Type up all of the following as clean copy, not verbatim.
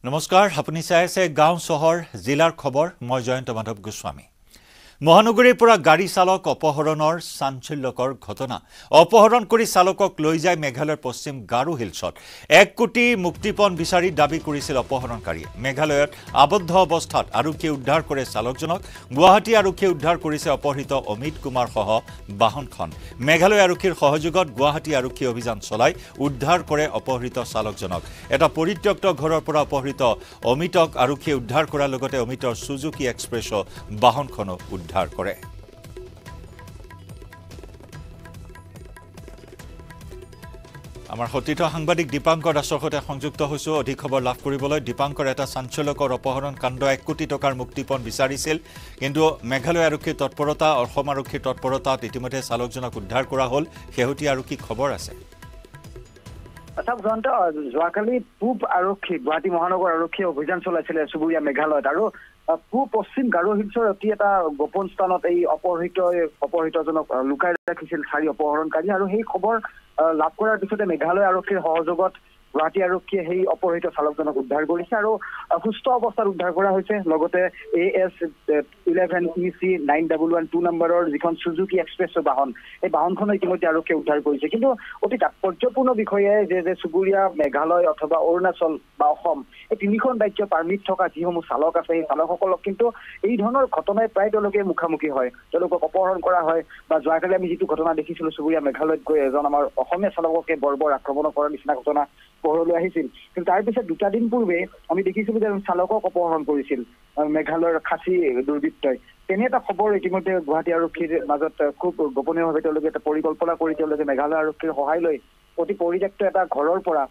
নমস্কাৰ আপুনি চাই আছে গাঁও চহৰ জিলাৰ খবৰ মই জয়ন্ত মাধৱ গোস্বামী মহানগৰীৰ পৰা গাড়ী চালক অপহৰণৰ চাঞ্চল্যকৰ ঘটনা অপহৰণ কৰি চালকক লৈ যায় মেঘালয়ৰ পশ্চিম গাৰো হিলছত 1 কোটি মুক্তিপণ বিচাৰি দাবী কৰিছিল অপহৰণকাৰীয়ে মেঘালয়ত আবদ্ধ অৱস্থাত আৰক্ষীয়ে উদ্ধাৰ কৰে চালকজনক গুৱাহাটী আৰক্ষীয়ে উদ্ধাৰ কৰিছে অপহৃত অমিত কুমাৰ সহ বাহনখন মেঘালয় আৰক্ষীৰ সহযোগত গুৱাহাটী আৰক্ষী অভিযান চলাই উদ্ধাৰ কৰে অপহৃত চালকজনক এটা পৰিত্যক্ত ঘৰৰ পৰা অপহৃত অমিতক আৰক্ষীয়ে উদ্ধাৰ কৰাৰ লগতে অমিতৰ সুজুকি এক্সপ্ৰেছ বাহনখনো উদ্ধাৰ কৰে আমাৰ সতীৰ্থ সাংবাদিক দীপাংকৰ দাসৰ সৈতে সংযুক্ত হৈছো অধিক খবৰ লাভ কৰিবলৈ দীপাংকৰ এটা চাঞ্চল্যকৰ অপহৰণ কাণ্ড 1 কোটি টকাৰ মুক্তিপণ বিচাৰিছিল কিন্তু মেঘালয় আৰক্ষীৰ তৎপৰতা অসম আৰক্ষীৰ তৎপৰতাত ইতিমধ্যে চালকজনক উদ্ধাৰ কৰা হ'ল শেহতীয়া আৰু কি খবৰ আছে জয়ন্ত যোৱাকালি পূব আৰক্ষী গুৱাহাটী মহানগৰ আৰক্ষীয়ে অভিযান চলাইছিলে চুবুৰীয়া মেঘালয়ত আৰু পূব পশ্চিম গাৰো হিলছৰ অতি এটা গোপন স্থানত এই অপহৃতজনক লুকাই ৰাখিছিল 4 অপহৰণকাৰী আৰু সেই খবৰ লাভ কৰাৰ পিছতে মেঘালয় আৰক্ষীৰ সহযোগত গুৱাহাটী আৰক্ষীয়ে সেই অপহৃত চালকজনক উদ্ধাৰ কৰিছে আৰু সুস্থ অৱস্থাত উদ্ধাৰ কৰা হৈছে লগতে AS 11 EC 9112 নম্বৰৰ যিখন সুজুকি এক্সপ্ৰেছ বাহন এই বাহনখন ইতিমধ্যে আৰক্ষীয়ে উদ্ধাৰ কৰিছে কিন্তু অতি তাৎপৰ্যপূৰ্ণ বিষয়ে যে চুবুৰীয়া মেঘালয় অথবা অৰুণাচল বা অসম এই তিনিখন ৰাজ্য পাৰ্মিট থকা যিসমূহ চালক আছে এই চালকসকলক কিন্তু এই ধৰণৰ ঘটনাই প্ৰায় তেওঁলোকে মুখামুখি হয় তেওঁলোকক অপহৰণ কৰা হয় বা যোৱাকালি আমি যিটো ঘটনা দেখিছিলো চুবুৰীয়া মেঘালয়ত গৈ এজন আমাৰ অসমীয়া চালককে বৰ্বৰ আক্ৰমণ কৰাৰ নিচিনা ঘটনা পোহৰলৈ আহিছিল কিন্তু তাৰ পিছত 2টা দিন পূৰ্বে আমি দেখিছিলো যে চালকক অপহৰণ কৰিছিল মেঘালয়ৰ খাচী দুৰ্বৃত্তই তেনে এটা খবৰ ইতিমধ্যে গুৱাহাটী আৰক্ষীৰ মাজত খুব গোপনীয়ভাৱে তেওঁলোকে এটা পৰিকল্পনা কৰি তেওঁলোকে মেঘালয় আৰক্ষীৰ সহায় লৈ অতি পৰিত্যক্ত এটা ঘৰৰ পৰা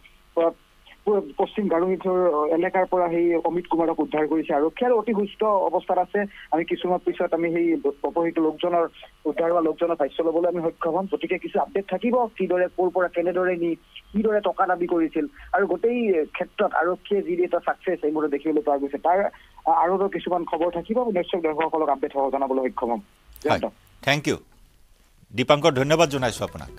পশ্চিম গাৰো হিলছৰ এলেকাৰ পৰা সেই অমিত কুমাৰক উদ্ধাৰ কৰিছে আৰক্ষী আৰু অতি সুস্থ অৱস্থাত আছে আমি কিছুমান পিছত আমি সেই অপহৃত লোকজনৰ উদ্ধাৰ হোৱা লোকজনৰ ভাষ্য ল'বলৈ আমি সক্ষম হ'ম গতিকে কিছু আপডেট থাকিব কিদৰে ক'ৰ পৰা কেনেদৰে নি কিদৰে টকা দাবী কৰিছিল আৰু গোটেই ক্ষেত্ৰত আৰক্ষীয়ে যি এটা ছাকচেছ এইবোৰ দেখিবলৈ পোৱা গৈছে তাৰ আৰু কিছুমান খবৰ থাকিব নিশ্চয় দৰ্শকসকলক আপডেট সহ জনাবলৈ সক্ষম হ'ম থেংক ইউ দীপাংকৰ ধন্যবাদ জনাইছো আপোনাক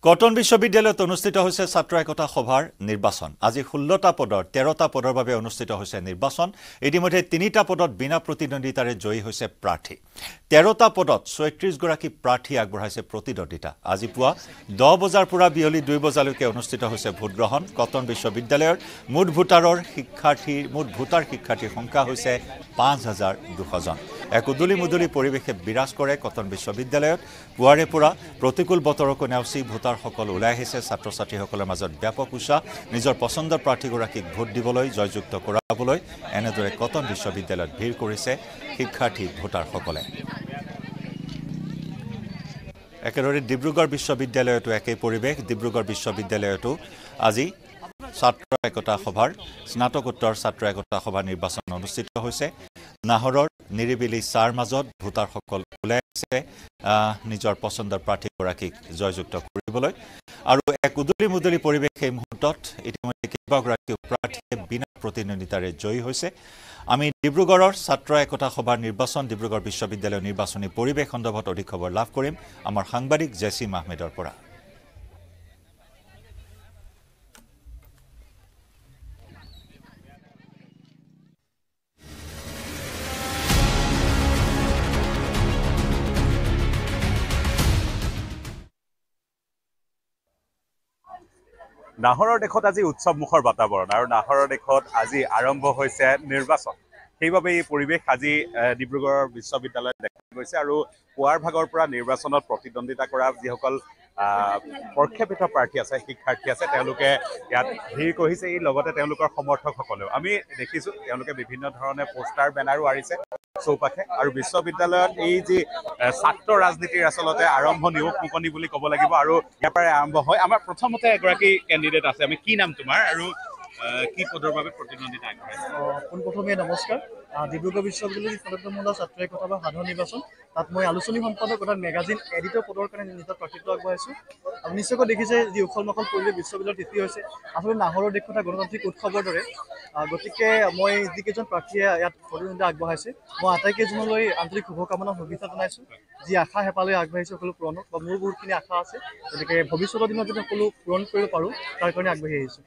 কটন বিশ্ববিদ্যালয়ত অনুষ্ঠিত হৈছে ছাত্ৰ একতা সভাৰ নিৰ্বাচন আজি 16টা পদৰ 13টা পদৰ বাবে অনুষ্ঠিত হৈছে নিৰ্বাচন ইতিমধ্যে 3টা পদত বিনা প্ৰতিদ্বন্দ্বিতাৰে জয়ী হৈছে প্ৰাৰ্থী 13টা পদত 36 গৰাকী প্ৰাৰ্থী আগবঢ়াইছে প্ৰতিদ্বন্দ্বিতা আজি পুৱা 10 বজাৰ পৰা বিয়লি 2 বজালৈকে অনুষ্ঠিত হৈছে ভোট গ্ৰহণ কটন বিশ্ববিদ্যালয়ৰ মুঠ ভোটাৰ শিক্ষাৰ্থীৰ সংখ্যা হৈছে 5200 জন এক উদুলি পৰিৱেশে বিৰাজ কৰে কটন বিশ্ববিদ্যালয়ত পুৱাৰে পৰা প্ৰতিকূল বতৰক নেওচি ভোটাৰসকল ওলাই আহিছে ছাত্ৰ ছাত্ৰীসকলৰ মাজত ব্যাপক উৎসাহ নিজৰ পছন্দৰ প্ৰাৰ্থীগৰাকীক ভোট দিবলৈ জয়যুক্ত কৰাবলৈ এনেদৰে কটন বিশ্ববিদ্যালয়ত ভিৰ কৰিছে শিক্ষাৰ্থী ভোটাৰসকলে একেদৰে ডিব্ৰুগড় বিশ্ববিদ্যালয়তো একেই পৰিৱেশ ডিব্ৰুগড় বিশ্ববিদ্যালয়তো আজি ছাত্ৰ একতা সভাৰ স্নাতকোত্তৰ ছাত্ৰ একতা সভা নিৰ্বাচন অনুষ্ঠিত হৈছে নাহৰৰ নিৰিবিলি চাৰ মাজত ভোটাৰসকল ওলাই আহিছে নিজৰ পছন্দৰ প্ৰাৰ্থীগৰাকীক জয়যুক্ত কৰিবলৈ আৰু এক উদুলি পৰিৱেশ এই মুহূৰ্তত ইতিমধ্যে কেইবাগৰাকী প্ৰাৰ্থীয়ে বিনা প্ৰতিদ্বন্দ্বিতাৰে জয়ী হৈছে আমি ডিব্ৰুগড়ৰ ছাত্ৰ একতা সভাৰ নিৰ্বাচন ডিব্ৰুগড় বিশ্ববিদ্যালয়ৰ নিৰ্বাচনী পৰিৱেশ সন্দৰ্ভত অধিক খবৰ লাভ কৰিম আমাৰ সাংবাদিক জেচিম আহমেদৰ পৰা নাহৰৰ দেশত আজি উৎসৱমুখৰ বাতাবৰণ আৰু নাহৰৰ দেশত আজি আৰম্ভ হৈছে নিৰ্বাচন সেইবাবে এই পৰিৱেশ আজি ডিব্ৰুগড় বিশ্ববিদ্যালয়ত দেখা গৈছে আৰু পুৱাৰ ভাগৰ পৰা নিৰ্বাচনত প্ৰতিদ্বন্দ্বিতা কৰা যিসকল প্ৰক্ষেপিত প্ৰাৰ্থী আছে শিক্ষাৰ্থী আছে তেওঁলোকে ইয়াত ভিৰ কৰিছে এই লগতে তেওঁলোকৰ সমৰ্থকসকলেও আমি দেখিছোঁ তেওঁলোকে বিভিন্ন ধৰণে পোষ্টাৰ বেনাৰো আৰিছে চৌপাশে আৰু বিশ্ববিদ্যালয়ত এই যি ছাত্ৰ ৰাজনীতিৰ আচলতে আৰম্ভণি মুকনি বুলি ক'ব লাগিব আৰু ইয়াৰ পৰাই আৰম্ভ হয় আমাৰ প্ৰথমতে এগৰাকী কেণ্ডিডেট আছে আমি কি নাম তোমাৰ আৰু কি পদৰ বাবে প্ৰতিদ্বন্দ্বিতা আগবঢ়াইছে পোনপ্ৰথমে নমস্কাৰ ডিব্ৰুগড় বিশ্ববিদ্যালয়ৰ স্নাতকমূলক ছাত্ৰ একতা বা সাধাৰণ নিৰ্বাচন তাত মই আলোচনী সম্পাদক তথা মেগাজিন এডিটৰ পদৰ কাৰণে নিজৰ প্ৰাৰ্থিত্ব আগবঢ়াইছোঁ। আপুনি নিশ্চয়কৈ দেখিছে যি উখল মাখল পৰিৱেশ বিশ্ববিদ্যালয়ৰ সৃষ্টি হৈছে আচলতে নাহৰৰ দেশত এটা গণতান্ত্ৰিক উৎসৱৰ দৰে। গতিকে মই যিকেইজন প্ৰাৰ্থীয়ে ইয়াত প্ৰতিদ্বন্দ্বিতা আগবঢ়াইছে মই আটাইকেইজনলৈ আন্তৰিক শুভকামনা শুভেচ্ছা জনাইছোঁ। যি আশা হেঁপালৈ আগবাঢ়িছে সকলো পূৰণ হওক বা মোৰ বহুতখিনি আশা আছে, গতিকে ভৱিষ্যতৰ দিনত যদি সকলো পূৰণ কৰিব পাৰোঁ তাৰ কাৰণে আগবাঢ়ি আহিছোঁ।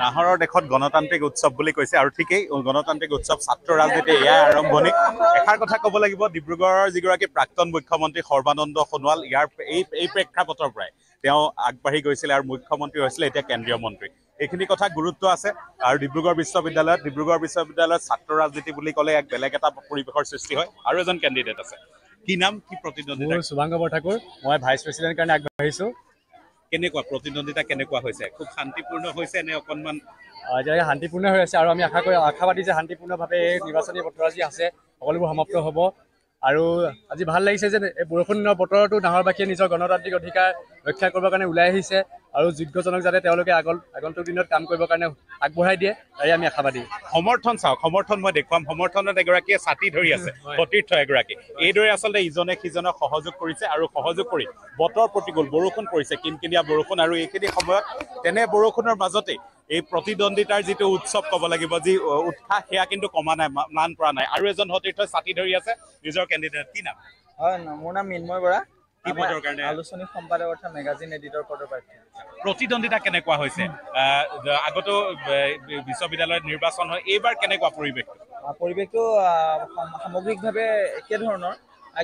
নাহৰৰ দেশত গণতান্ত্ৰিক উৎসৱ বুলি কৈছে আৰু ঠিকেই গণতান্ত্ৰিক উৎসৱ ছাত্ৰ ৰাজনীতি এয়াই আৰম্ভণি। এষাৰ কথা ক'ব লাগিব, ডিব্ৰুগড়ৰ যিগৰাকী প্ৰাক্তন মুখ্যমন্ত্ৰী সৰ্বানন্দ সোণোৱাল ইয়াৰ এই প্ৰেক্ষাপটৰ পৰাই তেওঁ আগবাঢ়ি গৈছিলে আৰু মুখ্যমন্ত্ৰী হৈছিলে, এতিয়া কেন্দ্ৰীয় মন্ত্ৰী। এইখিনি কথা গুৰুত্ব আছে আৰু ডিব্ৰুগড় বিশ্ববিদ্যালয়ত ছাত্ৰ ৰাজনীতি বুলি ক'লে এক বেলেগ এটা পৰিৱেশৰ সৃষ্টি হয়। আৰু এজন কেণ্ডিডেট আছে, কি নাম কি প্ৰতিদ্বন্দ্বিতা? শুভাংগ বৰঠাকুৰ, মই ভাইচ প্ৰেচিডেণ্ট কাৰণে আগবাঢ়িছোঁ। কেনেকুৱা প্ৰতিদ্বন্দ্বিতা কেনেকুৱা হৈছে? খুব শান্তিপূৰ্ণ হৈছে নে অকণমান? এতিয়ালৈকে শান্তিপূৰ্ণ হৈ আছে আৰু আমি আশাবাদী যে শান্তিপূৰ্ণভাৱে এই নিৰ্বাচনী বতৰ যি আছে সকলোবোৰ সমাপ্ত হ'ব। আৰু আজি ভাল লাগিছে যে এই বৰষুণৰ বতৰতো নাহৰবাসীয়ে নিজৰ গণতান্ত্ৰিক অধিকাৰ ৰক্ষা কৰিবৰ কাৰণে ওলাই আহিছে আৰু যোগ্যজনক যাতে তেওঁলোকে আগন্তুক দিনত কাম কৰিবৰ কাৰণে আগবঢ়াই দিয়ে তাৰে আমি আশাবাদী। সমৰ্থন চাওক, সমৰ্থন মই দেখুৱাম। সমৰ্থনত এগৰাকীয়ে ছাতি ধৰি আছে, সতীৰ্থ এগৰাকী। এইদৰে আচলতে ইজনে সিজনক সহযোগ কৰিছে আৰু সহযোগ কৰি বতৰ প্ৰতিকূল, বৰষুণ পৰিছে, কিনকিনীয়া বৰষুণ, আৰু এইখিনি সময়ত তেনে বৰষুণৰ মাজতেই এই প্ৰতিদ্বন্দ্বিতাৰ যিটো উৎসৱ ক'ব লাগিব, যি উৎসাহ সেয়া কিন্তু কমা নাই, ম্লান পৰা নাই। আৰু এজন সতীৰ্থই ছাতি ধৰি আছে, নিজৰ কেণ্ডিডেট। কি নাম? হয়, মোৰ নাম মিন্ময় বৰা। কি পদৰ কাৰণে? আলোচনী সম্পাদক অৰ্থাৎ মেগাজিন এডিটৰ পদৰ প্ৰাৰ্থী। প্ৰতিদ্বন্দ্বিতা কেনেকুৱা হৈছে? আগতো বিশ্ববিদ্যালয়ত নিৰ্বাচন হয়, এইবাৰ কেনেকুৱা পৰিৱেশটো? পৰিৱেশটো সামগ্ৰিকভাৱে একে ধৰণৰ,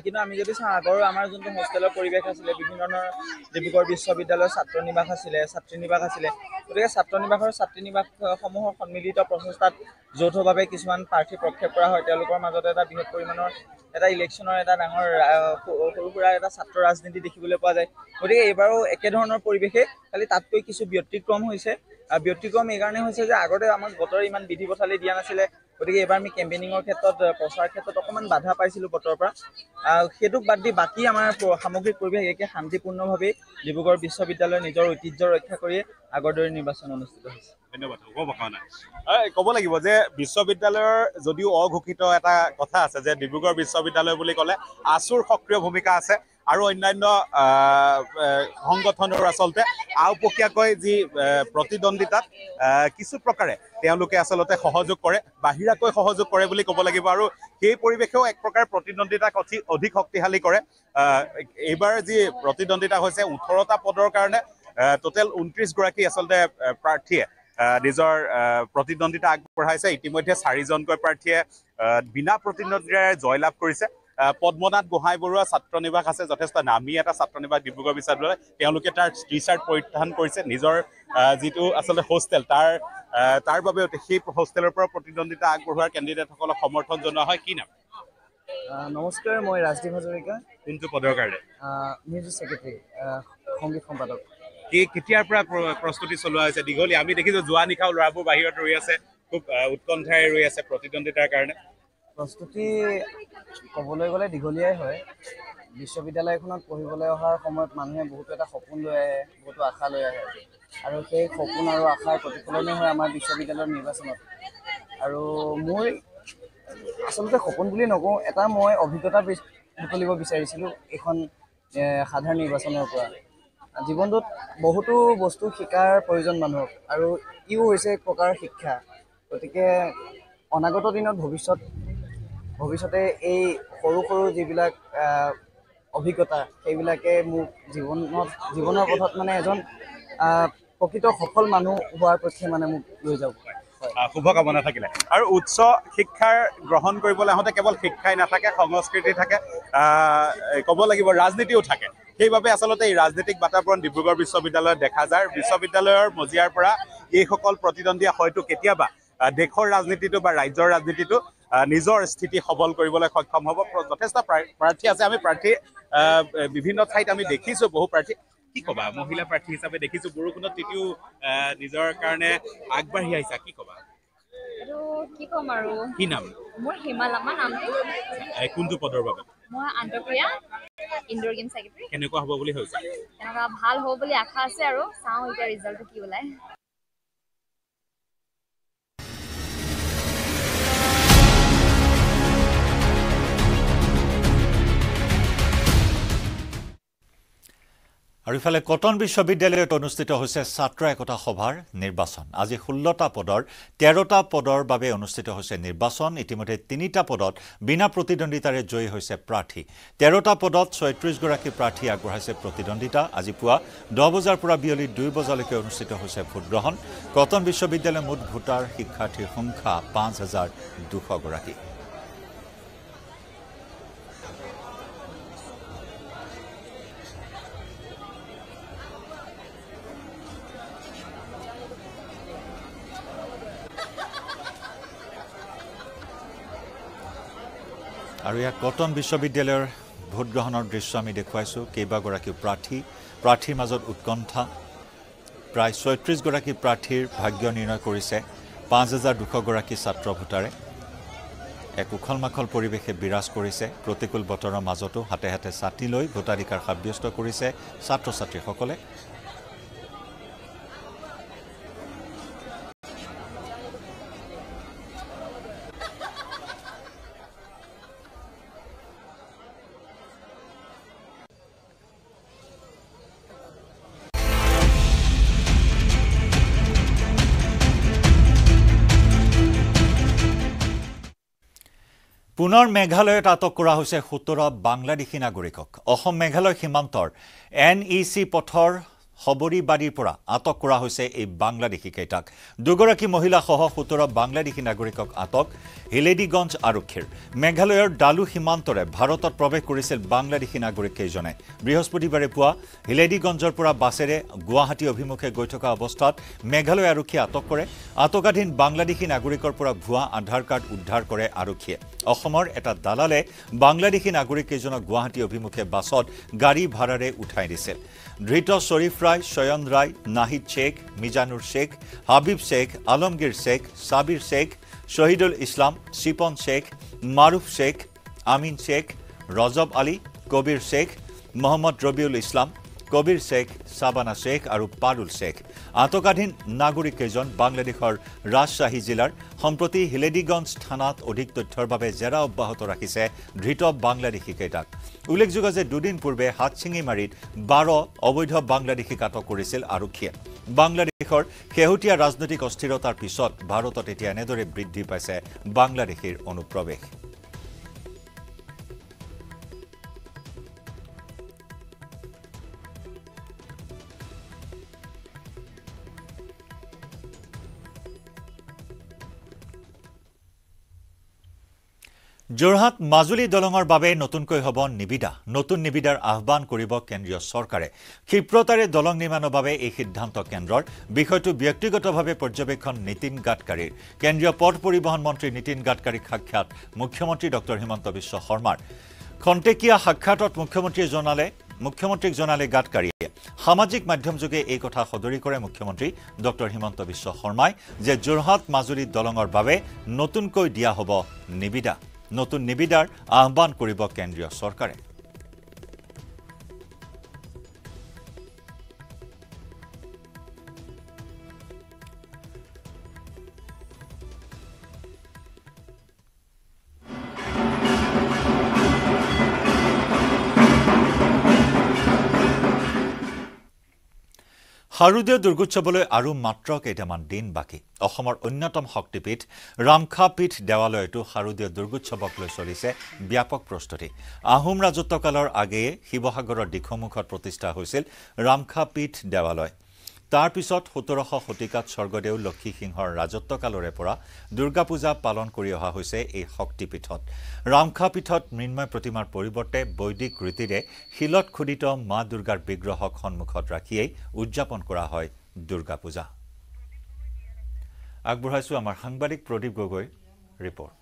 কিন্তু আমি যদি চাওঁ আগৰ আমাৰ যোনটো হোষ্টেলৰ পৰিৱেশ আছিলে, বিভিন্ন ধৰণৰ ডিব্ৰুগড় বিশ্ববিদ্যালয়ৰ ছাত্ৰ নিবাস আছিলে, ছাত্ৰী নিবাস আছিলে। গতিকে ছাত্ৰ নিবাস আৰু ছাত্ৰী নিবাসসমূহৰ সন্মিলিত প্ৰচেষ্টাত যৌথভাৱে কিছুমান প্ৰাৰ্থী প্ৰক্ষেপ কৰা হয়। তেওঁলোকৰ মাজতে এটা বৃহৎ পৰিমাণৰ এটা ইলেকশ্যনৰ এটা ডাঙৰ সৰু সুৰা এটা ছাত্ৰ ৰাজনীতি দেখিবলৈ পোৱা যায়। গতিকে এইবাৰো একেধৰণৰ পৰিৱেশে, খালি তাতকৈ কিছু ব্যতিক্ৰম হৈছে। ব্যতিক্ৰম এইকাৰণে হৈছে যে আগতে আমাক বতৰে ইমান বিধি পথালি দিয়া নাছিলে। গতিকে এইবাৰ আমি কেম্পেইনিঙৰ ক্ষেত্ৰত, প্ৰচাৰ ক্ষেত্ৰত অকণমান বাধা পাইছিলোঁ বতৰৰ পৰা। সেইটোক বাদ দি বাকী আমাৰ সামগ্ৰিক পৰিৱেশ একে শান্তিপূৰ্ণভাৱেই ডিব্ৰুগড় বিশ্ববিদ্যালয়ে নিজৰ ঐতিহ্য ৰক্ষা কৰিয়ে আগৰ দৰে নিৰ্বাচন অনুষ্ঠিত হৈছে। ধন্যবাদ। ক'ব লাগিব যে বিশ্ববিদ্যালয়ৰ যদিও অঘোষিত এটা কথা আছে যে ডিব্ৰুগড় বিশ্ববিদ্যালয় বুলি ক'লে আছুৰ সক্ৰিয় ভূমিকা আছে আৰু অন্যান্য সংগঠনৰ আচলতে আওপকীয়াকৈ যি প্ৰতিদ্বন্দ্বিতাত কিছু প্ৰকাৰে তেওঁলোকে আচলতে সহযোগ কৰে, বাহিৰাকৈ সহযোগ কৰে বুলি ক'ব লাগিব। আৰু সেই পৰিৱেশেও এক প্ৰকাৰ প্ৰতিদ্বন্দ্বিতাক অধিক শক্তিশালী কৰে। এইবাৰ যি প্ৰতিদ্বন্দ্বিতা হৈছে 18টা পদৰ কাৰণে টোটেল 29 গৰাকী আচলতে প্ৰাৰ্থীয়ে নিজৰ প্ৰতিদ্বন্দ্বিতা আগবঢ়াইছে। ইতিমধ্যে 4জনকৈ প্ৰাৰ্থীয়ে বিনা প্ৰতিদ্বন্দ্বিতাৰে জয়লাভ কৰিছে। পদ্মনাথ গোহাঁই বৰুৱা ছাত্ৰ নিবাস আছে, যথেষ্ট নামী এটা ছাত্ৰ নিবাস ডিব্ৰুগড় বিশ্ববিদ্যালয়। তেওঁলোকে তাৰ টি-চাৰ্ট পৰিধান কৰিছে, নিজৰ যিটো আচলতে হোষ্টেল তাৰ বাবেও সেই হোষ্টেলৰ পৰা প্ৰতিদ্বন্দ্বিতা আগবঢ়োৱাৰ কেণ্ডিডেটসকলক সমৰ্থন জনোৱা হয়। কি নাম? নমস্কাৰ, মই ৰাজদীপ হাজৰিকা। কোনটো পদৰ কাৰণে? মিউজিক ছেক্ৰেটাৰী, সংগীত সম্পাদক। কেতিয়াৰ পৰা প্ৰস্তুতি চলোৱা হৈছে? দীঘলীয়া আমি দেখিছোঁ, যোৱা নিশাও ল'ৰাবোৰ বাহিৰত ৰৈ আছে, খুব উৎকণ্ঠাৰে ৰৈ আছে প্ৰতিদ্বন্দ্বিতাৰ কাৰণে। প্ৰস্তুতি ক'বলৈ গ'লে দীঘলীয়াই হয়। বিশ্ববিদ্যালয়খনত পঢ়িবলৈ অহাৰ সময়ত মানুহে বহুতো এটা সপোন লৈ আহে, বহুতো আশা লৈ আহে, আৰু সেই সপোন আৰু আশাৰ প্ৰতিফলনে হয় আমাৰ বিশ্ববিদ্যালয়ৰ নিৰ্বাচনত। আৰু মোৰ আচলতে সপোন বুলি নকওঁ, এটা মই অভিজ্ঞতা বুটলিব বিচাৰিছিলোঁ এইখন সাধাৰণ নিৰ্বাচনৰ পৰা। জীৱনটোত বহুতো বস্তু শিকাৰ প্ৰয়োজন মানুহক, আৰু ইও হৈছে এক প্ৰকাৰ শিক্ষা। গতিকে অনাগত দিনত ভৱিষ্যতে এই সৰু সৰু যিবিলাক অভিজ্ঞতা, সেইবিলাকে মোক জীৱনৰ পথত মানে এজন প্ৰকৃত সফল মানুহ হোৱাৰ পক্ষে মানে মোক লৈ যাব। শুভকামনা থাকিলে। আৰু উচ্চ শিক্ষাৰ গ্ৰহণ কৰিবলৈ আহোঁতে কেৱল শিক্ষাই নাথাকে, সংস্কৃতি থাকে, ক'ব লাগিব ৰাজনীতিও থাকে। সেইবাবে আচলতে এই ৰাজনৈতিক বাতাবৰণ ডিব্ৰুগড় বিশ্ববিদ্যালয়ত দেখা যায়। বিশ্ববিদ্যালয়ৰ মজিয়াৰ পৰা এইসকল প্ৰতিদ্বন্দ্বীয়ে হয়তো কেতিয়াবা দেশৰ ৰাজনীতিটো বা ৰাজ্যৰ ৰাজনীতিটো নিজৰ স্থিতি সবল কৰিবলৈ সক্ষম হ'ব। যথেষ্ট প্ৰাৰ্থী আছে, আমি প্ৰাৰ্থী বিভিন্ন ঠাইত আমি দেখিছোঁ বহু প্ৰাৰ্থী। কি ক'বা, মহিলা প্ৰাৰ্থী হিচাপে দেখিছোঁ বৰষুণত তিতিও নিজৰ কাৰণে আগবাঢ়ি আহিছা, কি ক'বা? আৰু কি ক'ম আৰু, কি নাম? মোৰ হিমালামা নামটো। কোনটো পদৰ বাবে? মই আন্তঃক্ৰিয়া ইনডোৰ গেম ছেক্ৰেটাৰী। কেনেকুৱা হ'ব বুলি ভাবিছা? তেনেকুৱা ভাল হ'ব বুলি আশা আছে, আৰু চাওঁ এতিয়া ৰিজাল্টটো কি ওলায়। আৰু ইফালে কটন বিশ্ববিদ্যালয়ত অনুষ্ঠিত হৈছে ছাত্ৰ একতা সভাৰ নিৰ্বাচন আজি 16টা পদৰ 13টা পদৰ বাবে অনুষ্ঠিত হৈছে নিৰ্বাচন ইতিমধ্যে 3টা পদত বিনা প্ৰতিদ্বন্দিতাৰে জয়ী হৈছে প্ৰাৰ্থী 13টা পদত 36 গৰাকী প্ৰাৰ্থী আগবঢ়াইছে প্ৰতিদ্বন্দিতা আজি পুৱা 10 বজাৰ পৰা বিয়লি 2 বজালৈকে অনুষ্ঠিত হৈছে ভোটগ্ৰহণ কটন বিশ্ববিদ্যালয়ৰ মুঠ ভোটাৰ শিক্ষাৰ্থীৰ সংখ্যা 5200 গৰাকী আৰু ইয়াত কটন বিশ্ববিদ্যালয়ৰ ভোটগ্ৰহণৰ দৃশ্য আমি দেখুৱাইছো কেইবাগৰাকী প্ৰাৰ্থীৰ মাজত উৎকণ্ঠা প্ৰায় 36 গৰাকী প্ৰাৰ্থীৰ ভাগ্য নিৰ্ণয় কৰিছে 5200 গৰাকী ছাত্ৰ ভোটাৰে এক উখল-মাখল পৰিৱেশে বিৰাজ কৰিছে প্ৰতিকূল বতৰৰ মাজতো হাতে হাতে ছাতি লৈ ভোটাধিকাৰ সাব্যস্ত কৰিছে ছাত্ৰ-ছাত্ৰীসকলে পুনৰ মেঘালয়ত আটক কৰা হৈছে 17 বাংলাদেশী নাগৰিকক অসম মেঘালয় সীমান্তৰ NEC পথৰ হবৰিবাড়ীৰ পৰা আটক কৰা হৈছে এই বাংলাদেশী কেইটাক দুগৰাকী মহিলা সহ 17 বাংলাদেশী নাগৰিকক আটক হিলেডিগঞ্জ আৰক্ষীৰ মেঘালয়ৰ ডালু সীমান্তৰে ভাৰতত প্ৰৱেশ কৰিছিল বাংলাদেশী নাগৰিক কেইজনে বৃহস্পতিবাৰে পুৱা হিলেডিগঞ্জৰ পৰা বাছেৰে গুৱাহাটী অভিমুখে গৈ থকা অৱস্থাত মেঘালয় আৰক্ষীয়ে আটক কৰে আটকাধীন বাংলাদেশী নাগৰিকৰ পৰা ভুৱা আধাৰ কাৰ্ড উদ্ধাৰ কৰে আৰক্ষীয়ে অসমৰ এটা দালালে বাংলাদেশী নাগৰিক কেইজনক গুৱাহাটী অভিমুখে বাছত গাড়ী ভাড়াৰে উঠাই দিছিল ধৃত শৰীফ ৰায় শয়ন ৰায় নাহিদ শেখ মিজানুৰ শেখ হাবিব শেখ আলমগীৰ শেখ সাবিৰ শেখ শহীদুল ইছলাম শিপন শেখ মাৰুফ শেখ আমিন শেখ ৰজব আলী কবিৰ শেখ মোহাম্মদ ৰবিউল ইছলাম কবিৰ শেখ সাবানা শেখ আৰু পাৰুল শেখ আটকাধীন নাগৰিক কেইজন বাংলাদেশৰ ৰাজশ্বাহী জিলাৰ সম্প্ৰতি হিলেডিগঞ্জ থানাত অধিক তথ্যৰ বাবে জেৰা অব্যাহত ৰাখিছে ধৃত বাংলাদেশী কেইটাক উল্লেখযোগ্য যে দুদিন পূৰ্বে হাতছিঙিমাৰীত 12 অবৈধ বাংলাদেশীক আটক কৰিছিল আৰক্ষীয়ে বাংলাদেশৰ শেহতীয়া ৰাজনৈতিক অস্থিৰতাৰ পিছত ভাৰতত এতিয়া এনেদৰে বৃদ্ধি পাইছে বাংলাদেশীৰ অনুপ্ৰৱেশ যোৰহাট মাজুলী দলঙৰ বাবে নতুনকৈ হ'ব নিবিদা নতুন নিবিদাৰ আহ্বান কৰিব কেন্দ্ৰীয় চৰকাৰে ক্ষিপ্ৰতাৰে দলং নিৰ্মাণৰ বাবে এই সিদ্ধান্ত কেন্দ্ৰৰ বিষয়টো ব্যক্তিগতভাৱে পৰ্যবেক্ষণ নীতিন গাডকাৰীৰ কেন্দ্ৰীয় পথ পৰিবহণ মন্ত্ৰী নীতিন গাডকাৰীক সাক্ষাৎ মুখ্যমন্ত্ৰী ডক্টৰ হিমন্ত বিশ্ব শৰ্মাৰ খন্তেকীয়া সাক্ষাতত মুখ্যমন্ত্ৰীক জনালে গাডকাৰীয়ে সামাজিক মাধ্যমযোগে এই কথা সদৰি কৰে মুখ্যমন্ত্ৰী ডক্টৰ হিমন্ত বিশ্ব শৰ্মাই যে যোৰহাট মাজুলী দলঙৰ বাবে নতুনকৈ দিয়া হ'ব নিবিদা নতুন নিবিদাৰ আহ্বান কৰিব কেন্দ্ৰীয় চৰকাৰে শাৰদীয় দুৰ্গোৎসৱলৈ আৰু মাত্ৰ কেইটামান দিন বাকী অসমৰ অন্যতম শক্তিপীঠ ৰামখাপীঠ দেৱালয়তো শাৰদীয় দুৰ্গোৎসৱক লৈ চলিছে ব্যাপক প্ৰস্তুতি আহোম ৰাজত্বকালৰ আগেয়ে শিৱসাগৰৰ দিখমুখত প্ৰতিষ্ঠা হৈছিল ৰামখাপীঠ দেৱালয় তাৰ পিছত 1700 শতিকাত স্বৰ্গদেউ লক্ষী সিংহৰ ৰাজত্বকালৰে পৰা দুৰ্গা পূজা পালন কৰি অহা হৈছে এই শক্তিপীঠত ৰামখাপীঠত মৃন্ময় প্ৰতিমাৰ পৰিৱৰ্তে বৈদিক ৰীতিৰে শিলত খোদিত মা দুৰ্গাৰ বিগ্ৰহক সন্মুখত ৰাখিয়েই উদযাপন কৰা হয় দুৰ্গা পূজা আগবঢ়াইছো আমাৰ সাংবাদিক প্ৰদীপ গগৈৰ ৰিপৰ্ট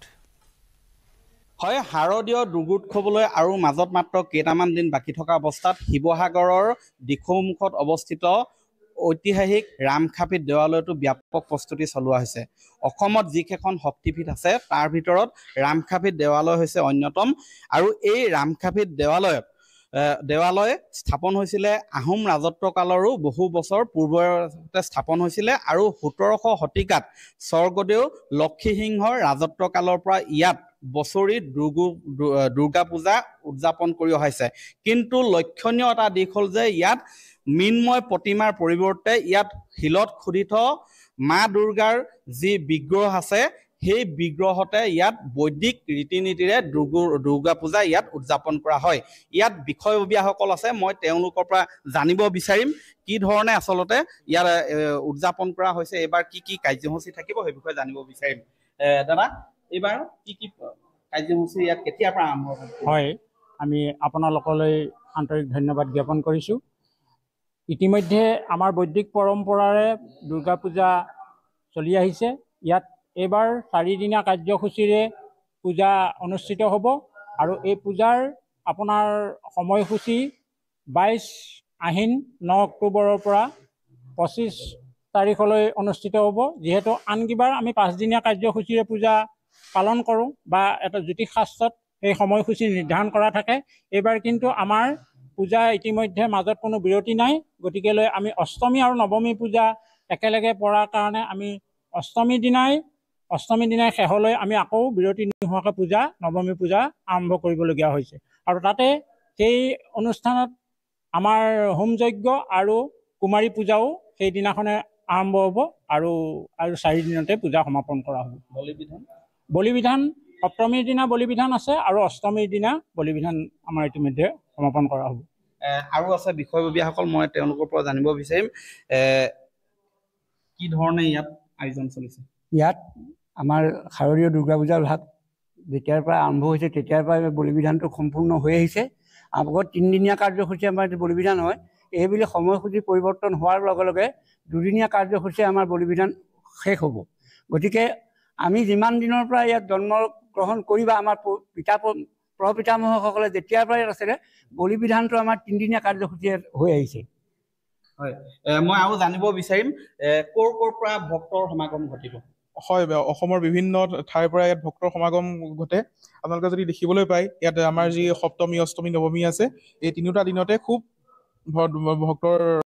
হয় শাৰদীয় দুৰ্গোৎসৱলৈ আৰু মাজত মাত্ৰ কেইটামান দিন বাকী থকা অৱস্থাত শিৱসাগৰৰ দিখৌমুখত অৱস্থিত ঐতিহাসিক ৰামখাপীঠ দেৱালয়তো ব্যাপক প্ৰস্তুতি চলোৱা হৈছে অসমত যিকেইখন শক্তিপীঠ আছে তাৰ ভিতৰত ৰামখাপীঠ দেৱালয় হৈছে অন্যতম আৰু এই ৰামখাপীঠ দেৱালয় স্থাপন হৈছিলে আহোম ৰাজত্বকালৰো বহু বছৰ পূৰ্বতে স্থাপন হৈছিলে আৰু 1700 শতিকাত স্বৰ্গদেউ লক্ষী সিংহৰ ৰাজত্বকালৰ পৰা ইয়াত বছৰি দুৰ্গা পূজা উদযাপন কৰি অহা হৈছে কিন্তু লক্ষণীয় এটা দিশ হ'ল যে ইয়াত মৃন্ময় প্ৰতিমাৰ পৰিৱৰ্তে ইয়াত শিলত খোদিত মা দুৰ্গাৰ যি বিগ্ৰহ আছে সেই বিগ্ৰহতে ইয়াত বৈদিক ৰীতি নীতিৰে দুৰ্গা পূজা ইয়াত উদযাপন কৰা হয়। ইয়াত বিষয়ববীয়াসকল আছে, মই তেওঁলোকৰ পৰা জানিব বিচাৰিম কি ধৰণে আচলতে ইয়াত উদযাপন কৰা হৈছে, এইবাৰ কি কি কাৰ্যসূচী থাকিব সেই বিষয়ে জানিব বিচাৰিম। দাদা, এইবাৰ কি কি কাৰ্যসূচী ইয়াত কেতিয়াৰ পৰা আৰম্ভ হ'ব? হয়, আমি আপোনালোকলৈ আন্তৰিক ধন্যবাদ জ্ঞাপন কৰিছোঁ। ইতিমধ্যে আমাৰ বৈদিক পৰম্পৰাৰে দুৰ্গা পূজা চলি আহিছে। ইয়াত এইবাৰ 4 দিনীয়া কাৰ্যসূচীৰে পূজা অনুষ্ঠিত হ'ব আৰু এই পূজাৰ আপোনাৰ সময়সূচী 22 আহিন 9 অক্টোবৰৰ পৰা 25 তাৰিখলৈ অনুষ্ঠিত হ'ব। যিহেতু আন কিবাৰ আমি 5 দিনীয়া কাৰ্যসূচীৰে পূজা পালন কৰোঁ বা এটা জ্যোতিষ শাস্ত্ৰত সেই সময়সূচী নিৰ্ধাৰণ কৰা থাকে। এইবাৰ কিন্তু আমাৰ পূজা ইতিমধ্যে মাজত কোনো বিৰতি নাই, গতিকেলৈ আমি অষ্টমী আৰু নৱমী পূজা একেলগে পৰাৰ কাৰণে আমি অষ্টমী দিনাই শেষলৈ আমি আকৌ বিৰতি নোহোৱাকৈ পূজা নৱমী পূজা আৰম্ভ কৰিবলগীয়া হৈছে। আৰু তাতে সেই অনুষ্ঠানত আমাৰ হোম যজ্ঞ আৰু কুমাৰী পূজাও সেইদিনাখনে আৰম্ভ হ'ব আৰু 4 দিনতে পূজা সমাপন কৰা হ'ব। বলিবিধান সপ্তমীৰ দিনা বলিবিধান আছে আৰু অষ্টমীৰ দিনা বলিবিধান আমাৰ ইতিমধ্যে সমাপন কৰা হ'ব। আৰু আছে বিষয়ববীয়াসকল, মই তেওঁলোকৰ পৰা জানিব বিচাৰিম কি ধৰণে ইয়াত আয়োজন চলিছে। ইয়াত আমাৰ শাৰদীয় দুৰ্গা পূজাৰ ভাগ যেতিয়াৰ পৰা আৰম্ভ হৈছে তেতিয়াৰ পৰা বলিবিধানটো সম্পূৰ্ণ হৈ আহিছে। আগত 3 দিনীয়া কাৰ্যসূচী আমাৰ বলিবিধান হয়, এইবুলি সময়সূচী পৰিৱৰ্তন হোৱাৰ লগে লগে 2 দিনীয়া কাৰ্যসূচী আমাৰ বলিবিধান শেষ হ'ব। গতিকে আমি যিমান দিনৰ পৰা ইয়াত জন্মগ্ৰহণ কৰিবা আমাৰ প্ৰপিতামহসকলে যেতিয়াৰ পৰা ইয়াত আছিলে বলিবিধানটো আমাৰ 3 দিনীয়া কাৰ্যসূচী হৈ আহিছে। হয়, মই আৰু জানিব বিচাৰিম ক'ৰ পৰা ভক্তৰ সমাগম ঘটিব? হয়, অসমৰ বিভিন্ন ঠাইৰ পৰা ইয়াত ভক্তৰ সমাগম ঘটে। আপোনালোকে যদি দেখিবলৈ পায় ইয়াত আমাৰ যি সপ্তমী, অষ্টমী, নৱমী আছে, এই 3টা দিনতে খুব ভক্তৰ